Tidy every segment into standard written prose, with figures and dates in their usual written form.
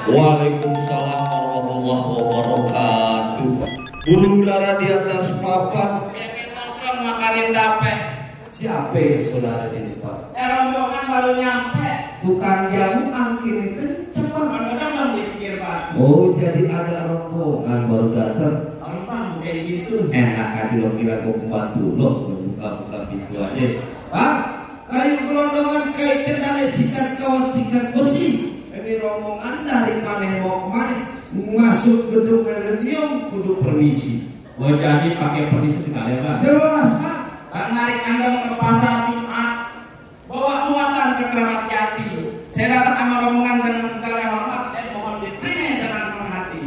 Waalaikumsalam warahmatullahi wabarakatuh. Gulung darah di atas papan. Pengen nongkrong makanin tape. Siapa saudara di depan? Rombongan baru nyampe. Tukang jamu angkirnya kenceng bang. Kadang-kadang belum dipikir batu. Oh jadi ada rombongan baru datang. Kalau bang kayak gitu. Enak aja lo kira gue pembantu lo buka-buka pintu aja. Bang, kayu gelondongan kayak kendali sikat kawat sikat besi. Ini rombongan dari mana mau kemana? Masuk gedung milenium kudu permisi. Oh jadi pakai permisi sekali bang. Jelas bang. Bang narik anda ke pasar Jumat, bawa muatan ke Keramat Jati. Saya datang sama rombongan dengan segala hormat dan mohon diterima dengan senang hati.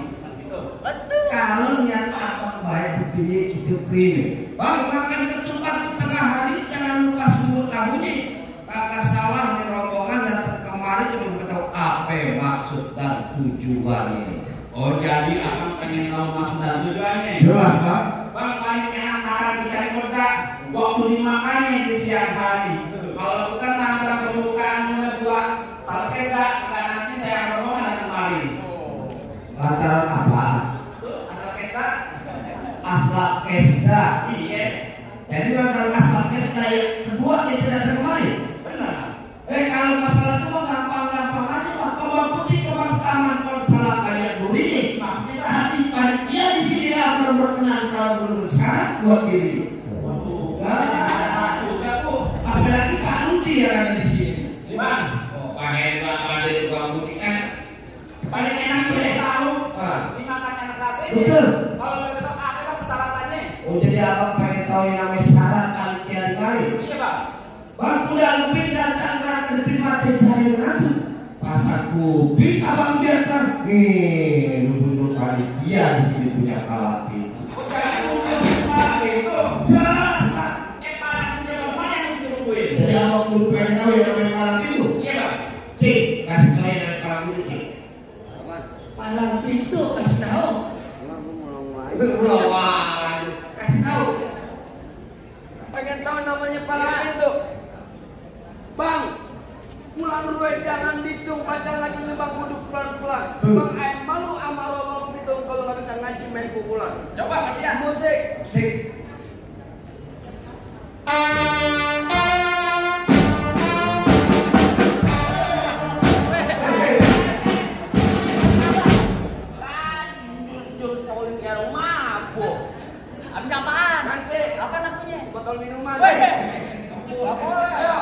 Betul. Kalau niat abang baik begini gitu pilih. Bang makan ketupat di tengah hari jangan lupa semut tahunya. Kagak salah nih rombongan datang kemari cuma tahu apa maksud dan tujuannya. Oh jadi abang pengen tahu maksud dan tujuannya. Jelas bang. Bang paling enak makan dicari muda waktu dimakannya di siang hari. Kalau bukan antara pembukaan minus 2 salkesa, maka nanti saya rombongan datang kemari. Lantaran apa? Asal pesta? Aslak kesda. Iya. Jadi lantaran aslak kesda yang kedua dia tidak datang kemari. Benar. Kalau masalah itu gampang-gampang aja pak. Kebang putih kebang taman kalau salah kayak dulu ini. Maksudnya Hati panitia di sini belum berkenan kalau belum bersyarat buat diri. Apalagi Pak Rudi yang ada di sini. Bang, Oh, Pak Hendra ada di Pak Rudi kan. paling enak saya tahu. Ah. Dimakan anak rasanya. Betul. Kalau besok apa bang persyaratannya? Oh jadi abang pengen tahu yang namanya syarat panitia di mari. Iya bang. Bang kuda lupin dan tanggrang ke depan mati cari menantu. Pasang kuping abang biarkan. Nih, dulu panitia di sini punya alat itu. Jelas Pak. Jadi abang kudu pengen tahu yang namanya palang pintu. Iya bang. Cik, kasih tahu yang namanya palang pintu Cik. Palang pintu kasih tahu. Wah, kasih tahu. Pengen tahu namanya palang pintu? Bang, pulang dulu jangan ditung baca lagi bang duduk pelan-pelan. Bang, malu sama lolong pintu kalau nggak bisa ngaji main pukulan. Coba kalian. Musik. Musik. Jurus Shaolin yang mabuk. Habis apaan? Nanti Apa lagunya? sebotol minuman. Nggak boleh. Ayo.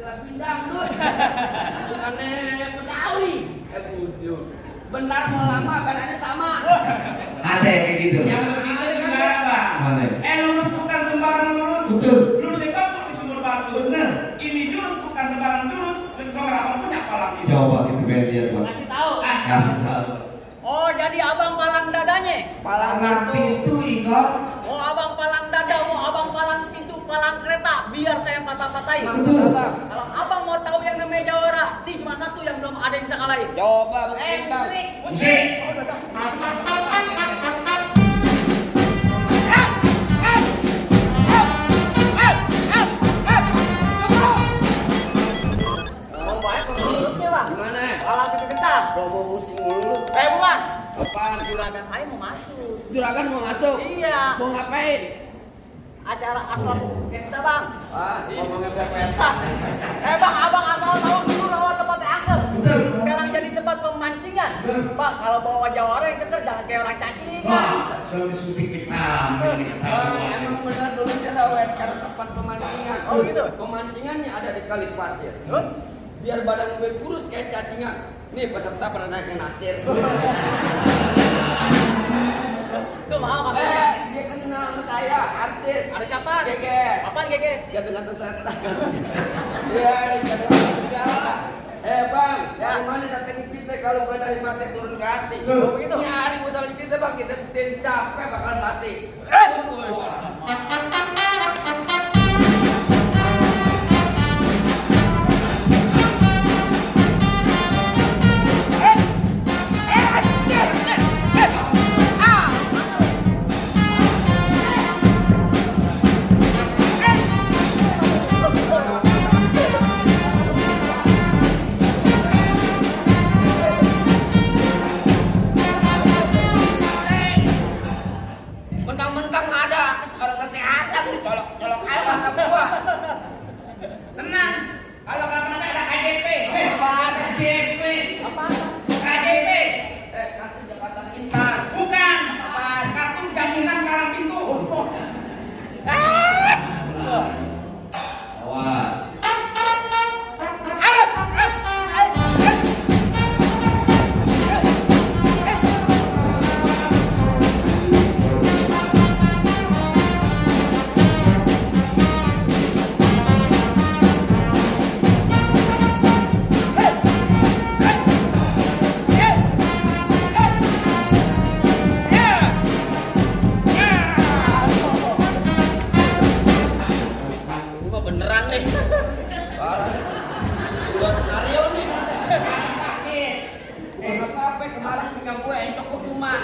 Lagu dangdut. Bukannya Betawi. Budu. Bentar mau lama badannya sama. Ada yang kayak gitu. Yang begitu juga bang. Mana? Lurus bukan sembarang lurus. Betul. Lurus hebat di sumur batu. Benar. Ini jurus bukan sembarang jurus. Terus nomor apa punya palang itu. Coba kita pengen lihat bang. Kasih tahu. Kasih tahu. Oh, jadi abang palang dadanya. Palang pintu Iko. Oh, abang palang dada, oh abang palang pintu, palang kereta. Biar saya patah-patahin. Betul. Kalau abang mau tahu yang namanya Jawara, ini cuma satu yang belum ada yang bisa kalahin. Coba buktiin bang. musik. Musik. Mau baik pengurusnya bang. Gimana? Palang pintu kentang. Promo musik mulu. Buan. Apaan? Juragan saya mau masuk. Juragan mau masuk? Iya. Mau ngapain? Acara asal kita bang. Ngomongnya pepeta. Bang, abang asal tahu dulu rawa tempatnya angker. Betul. Sekarang jadi tempat pemancingan. Bang, kalau bawa jawara yang keker jangan kayak orang cacing. Wah, kalau disuntik kita, ini Emang benar dulu saya rawat karena tempat pemancingan. Oh, gitu? Pemancingannya ada di kali pasir. Terus? Biar badan gue kurus kayak cacingan. Nih peserta pernah naik nasir. Tuh mau kan? Dia kenal sama saya, artis. Ada siapa? Geges. Apaan geges? Gantung-gantung setan. Iya, gantung-gantung segala. Bang, dari mana datangin kita kalau gue dari mati turun ke hati? Tuh. Begitu? Nyari musuh kita bang, kita buktiin siapa bakalan mati. sampai kemarin tinggal gue encok ke rumah.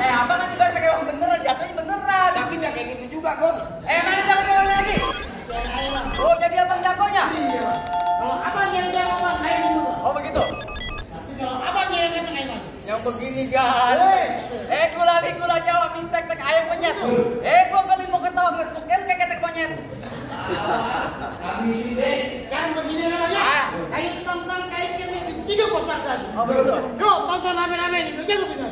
Abang kan juga pakai uang beneran, jatuhnya beneran. Tapi nggak kayak gitu juga kok. Mana jangan uangnya lagi? Oh, jadi abang jagonya? Iya. Kalau abang yang jagoan, ayo dulu. Oh, begitu? Tapi kalau abang yang kata ayo lagi. Yang begini kan? Gula jawab mintek-tek ayam monyet. Gua kali mau ketawa ngetuk kayak ketek monyet. Kami sih deh. Jangan begini namanya. Ayo tonton kayak kami tidak bosan lagi. Oh, betul. Yuk tonton rame-rame nih. Udah jago benar.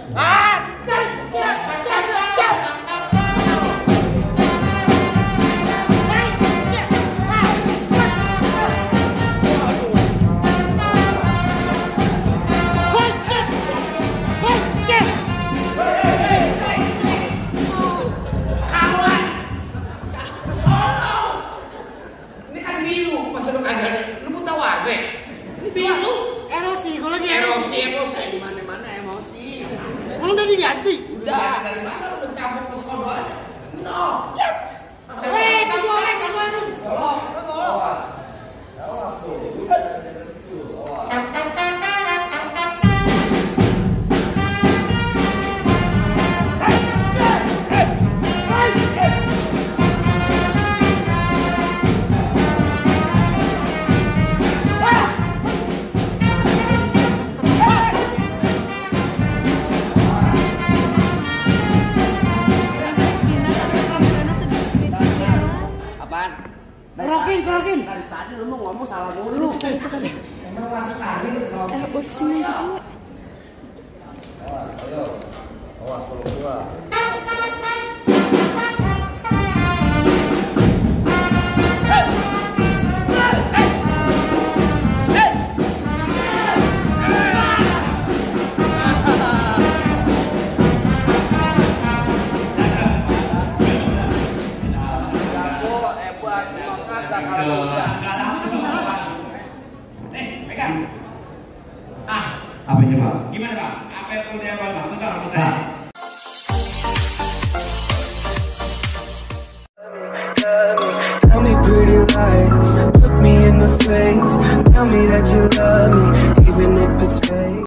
Ini kan biru, masa lu kagak? Lu buta warbe. Ini biar lu erosi. Kalau lagi erosi. Di mana-mana emosi. Emang udah diganti. Udah. Dari mana lu udah campur ke sekolah aja? No. Kamu aduh. Awas tuh. Apaan? Kerokin. Dari tadi lu mau ngomong salah mulu. Emang masuk hari kalau Sini. ayo. Awas kalau keluar. Pegang. Apa ini, Pak? Gimana Bang? Apa yang udah Bang Mas? Bentar sama saya. Tell me pretty lies, look me in the face. Tell me that you love me, even if it's fake.